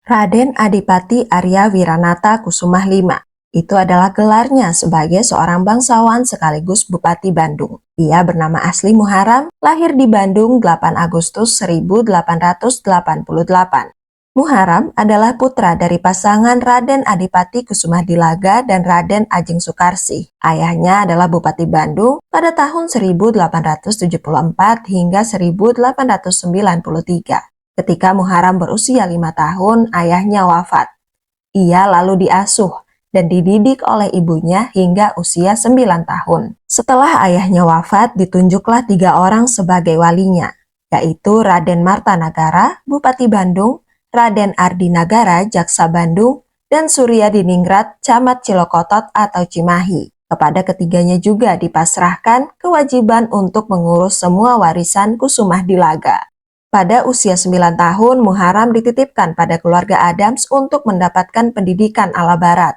Raden Adipati Arya Wiranata Kusumah V. Itu adalah gelarnya sebagai seorang bangsawan sekaligus Bupati Bandung. Ia bernama asli Muharam, lahir di Bandung 8 Agustus 1888. Muharam adalah putra dari pasangan Raden Adipati Kusumah Dilaga dan Raden Ajeng Sukarsih. Ayahnya adalah Bupati Bandung pada tahun 1874 hingga 1893. Ketika Muharam berusia 5 tahun, ayahnya wafat. Ia lalu diasuh dan dididik oleh ibunya hingga usia 9 tahun. Setelah ayahnya wafat, ditunjuklah 3 orang sebagai walinya, yaitu Raden Martanagara, Bupati Bandung, Raden Ardinagara, Jaksa Bandung, dan Surya Diningrat, Camat Cilokotot atau Cimahi. Kepada ketiganya juga dipasrahkan kewajiban untuk mengurus semua warisan Kusumah Dilaga. Pada usia 9 tahun, Muharam dititipkan pada keluarga Adams untuk mendapatkan pendidikan ala barat.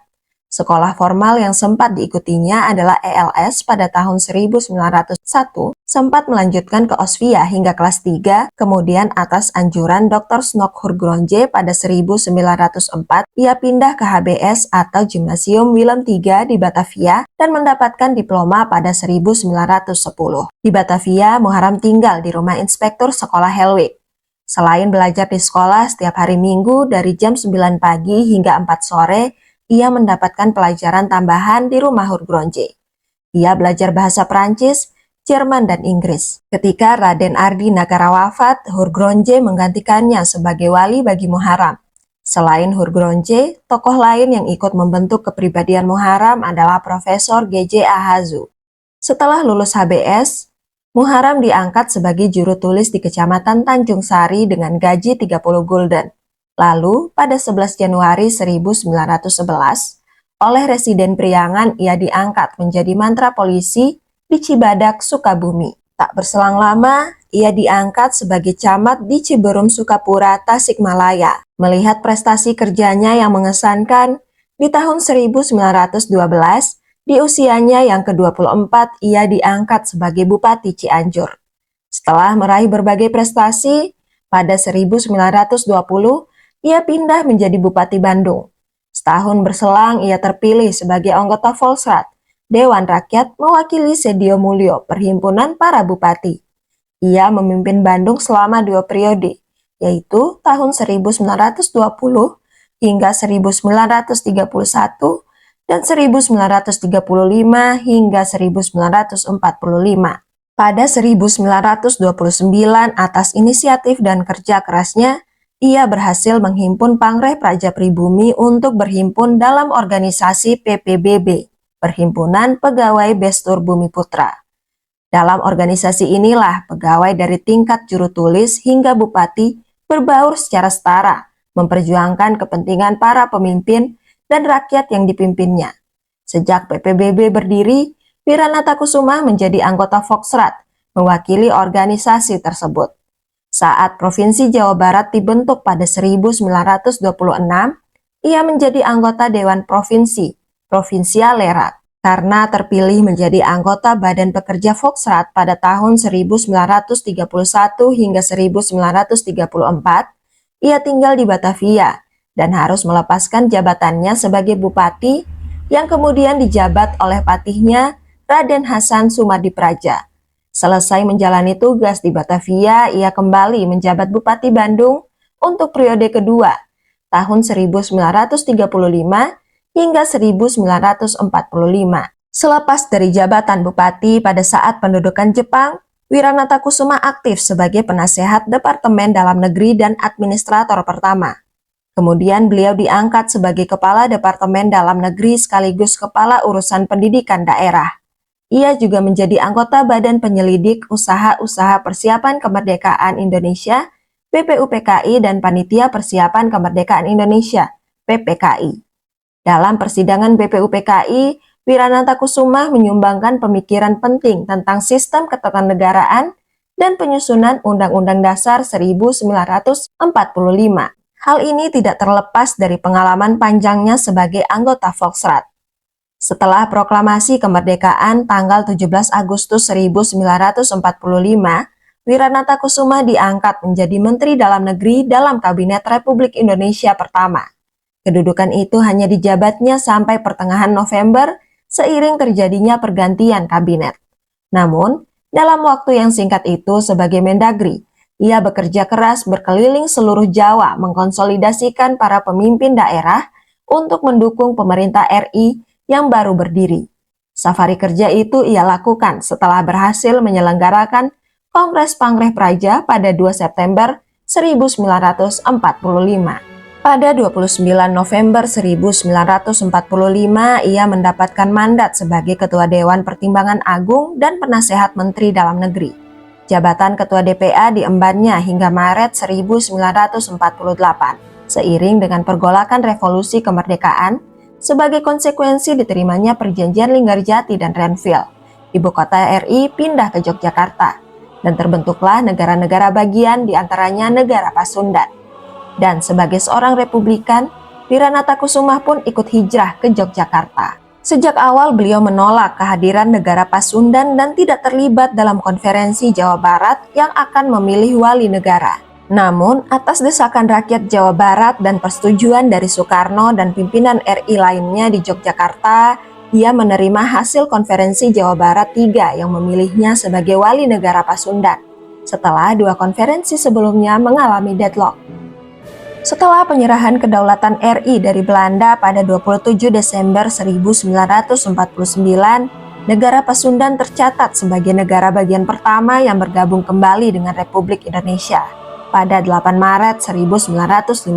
Sekolah formal yang sempat diikutinya adalah ELS pada tahun 1901, sempat melanjutkan ke Osvia hingga kelas 3, kemudian atas anjuran Dr. Snok Hurgronje pada 1904, ia pindah ke HBS atau Gymnasium Willem III di Batavia dan mendapatkan diploma pada 1910. Di Batavia, Muharam tinggal di rumah inspektur sekolah Helwig. Selain belajar di sekolah setiap hari Minggu dari jam 9 pagi hingga 4 sore, ia mendapatkan pelajaran tambahan di rumah Hurgronje. Ia belajar bahasa Prancis, Jerman, dan Inggris. Ketika Raden Ardinagara wafat, Hurgronje menggantikannya sebagai wali bagi Muharam. Selain Hurgronje, tokoh lain yang ikut membentuk kepribadian Muharam adalah Profesor G.J. Ahazu. Setelah lulus HBS, Muharam diangkat sebagai juru tulis di Kecamatan Tanjung Sari dengan gaji 30 gulden. Lalu, pada 11 Januari 1911, oleh Residen Priangan ia diangkat menjadi mantra polisi di Cibadak, Sukabumi. Tak berselang lama, ia diangkat sebagai camat di Ciberum, Sukapura, Tasikmalaya. Melihat prestasi kerjanya yang mengesankan, di tahun 1912, di usianya yang ke-24, ia diangkat sebagai Bupati Cianjur. Setelah meraih berbagai prestasi, pada 1920, ia pindah menjadi Bupati Bandung. Setahun berselang, ia terpilih sebagai anggota Volksrat, Dewan Rakyat mewakili Sedio Mulyo, Perhimpunan Para Bupati. Ia memimpin Bandung selama 2 periode, yaitu tahun 1920 hingga 1931 dan 1935 hingga 1945. Pada 1929, atas inisiatif dan kerja kerasnya, ia berhasil menghimpun Pangreh Praja Pribumi untuk berhimpun dalam organisasi PPBB, Perhimpunan Pegawai Bestur Bumi Putra. Dalam organisasi inilah pegawai dari tingkat juru tulis hingga bupati berbaur secara setara, memperjuangkan kepentingan para pemimpin dan rakyat yang dipimpinnya. Sejak PPBB berdiri, Wiranata Kusumah menjadi anggota Volksrat, mewakili organisasi tersebut. Saat Provinsi Jawa Barat dibentuk pada 1926, ia menjadi anggota Dewan Provinsi, Provinsialerat. Karena terpilih menjadi anggota Badan Pekerja Volksrat pada tahun 1931 hingga 1934, ia tinggal di Batavia dan harus melepaskan jabatannya sebagai bupati yang kemudian dijabat oleh patihnya Raden Hasan Sumadipraja. Selesai menjalani tugas di Batavia, ia kembali menjabat Bupati Bandung untuk periode kedua, tahun 1935 hingga 1945. Selepas dari jabatan Bupati pada saat pendudukan Jepang, Wiranata Kusumah aktif sebagai penasehat Departemen Dalam Negeri dan Administrator pertama. Kemudian beliau diangkat sebagai Kepala Departemen Dalam Negeri sekaligus Kepala Urusan Pendidikan Daerah. Ia juga menjadi anggota Badan Penyelidik Usaha-Usaha Persiapan Kemerdekaan Indonesia (BPUPKI) dan Panitia Persiapan Kemerdekaan Indonesia (PPKI). Dalam persidangan BPUPKI, Wiranata Kusumah menyumbangkan pemikiran penting tentang sistem ketatanegaraan dan penyusunan Undang-Undang Dasar 1945. Hal ini tidak terlepas dari pengalaman panjangnya sebagai anggota Volksrat. Setelah proklamasi kemerdekaan tanggal 17 Agustus 1945, Wiranata Kusuma diangkat menjadi Menteri Dalam Negeri dalam Kabinet Republik Indonesia pertama. Kedudukan itu hanya dijabatnya sampai pertengahan November seiring terjadinya pergantian kabinet. Namun, dalam waktu yang singkat itu sebagai Mendagri, ia bekerja keras berkeliling seluruh Jawa mengkonsolidasikan para pemimpin daerah untuk mendukung pemerintah RI yang baru berdiri. Safari kerja itu ia lakukan setelah berhasil menyelenggarakan Kongres Pangreh Praja pada 2 September 1945. Pada 29 November 1945, ia mendapatkan mandat sebagai Ketua Dewan Pertimbangan Agung dan Penasehat Menteri Dalam Negeri. Jabatan Ketua DPA diembannya hingga Maret 1948. Seiring dengan pergolakan revolusi kemerdekaan, sebagai konsekuensi diterimanya Perjanjian Linggarjati dan Renville. Ibu kota RI pindah ke Yogyakarta, dan terbentuklah negara-negara bagian diantaranya negara Pasundan. Dan sebagai seorang republikan, Wiranata Kusuma pun ikut hijrah ke Yogyakarta. Sejak awal beliau menolak kehadiran negara Pasundan dan tidak terlibat dalam konferensi Jawa Barat yang akan memilih wali negara. Namun, atas desakan rakyat Jawa Barat dan persetujuan dari Soekarno dan pimpinan RI lainnya di Yogyakarta, ia menerima hasil konferensi Jawa Barat III yang memilihnya sebagai wali negara Pasundan, setelah 2 konferensi sebelumnya mengalami deadlock. Setelah penyerahan kedaulatan RI dari Belanda pada 27 Desember 1949, negara Pasundan tercatat sebagai negara bagian pertama yang bergabung kembali dengan Republik Indonesia. Pada 8 Maret 1950,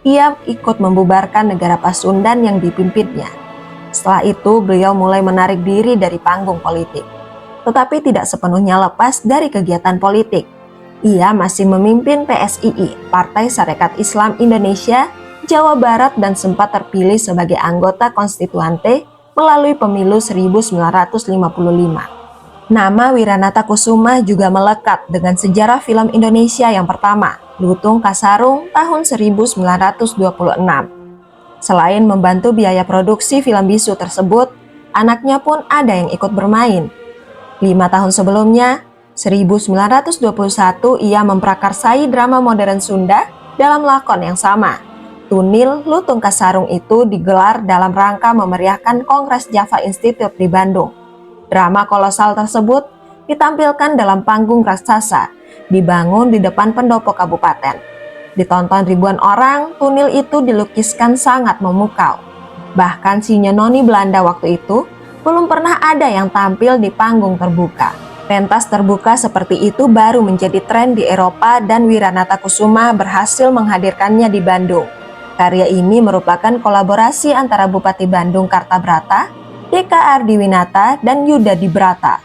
ia ikut membubarkan negara Pasundan yang dipimpinnya. Setelah itu, beliau mulai menarik diri dari panggung politik. Tetapi tidak sepenuhnya lepas dari kegiatan politik. Ia masih memimpin PSII, Partai Sarekat Islam Indonesia, Jawa Barat dan sempat terpilih sebagai anggota konstituante melalui pemilu 1955. Nama Wiranata Kusuma juga melekat dengan sejarah film Indonesia yang pertama, Lutung Kasarung tahun 1926. Selain membantu biaya produksi film bisu tersebut, anaknya pun ada yang ikut bermain. 5 tahun sebelumnya, 1921, ia memprakarsai drama modern Sunda dalam lakon yang sama. Tunil Lutung Kasarung itu digelar dalam rangka memeriahkan Kongres Java Institute di Bandung. Drama kolosal tersebut ditampilkan dalam panggung raksasa, dibangun di depan pendopo kabupaten. Ditonton ribuan orang, Tunil itu dilukiskan sangat memukau. Bahkan si nyenoni Belanda waktu itu belum pernah ada yang tampil di panggung terbuka. Pentas terbuka seperti itu baru menjadi tren di Eropa dan Wiranata Kusuma berhasil menghadirkannya di Bandung. Karya ini merupakan kolaborasi antara Bupati Bandung Kartabrata, DK Ardiwinata, dan Yuda Dibrata.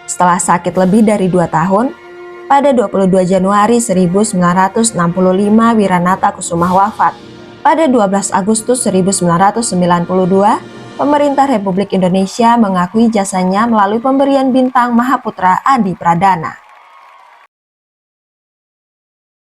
Setelah sakit lebih dari 2 tahun, pada 22 Januari 1965 Wiranata Kusuma wafat. Pada 12 Agustus 1992, pemerintah Republik Indonesia mengakui jasanya melalui pemberian bintang Mahaputra Adi Pradana.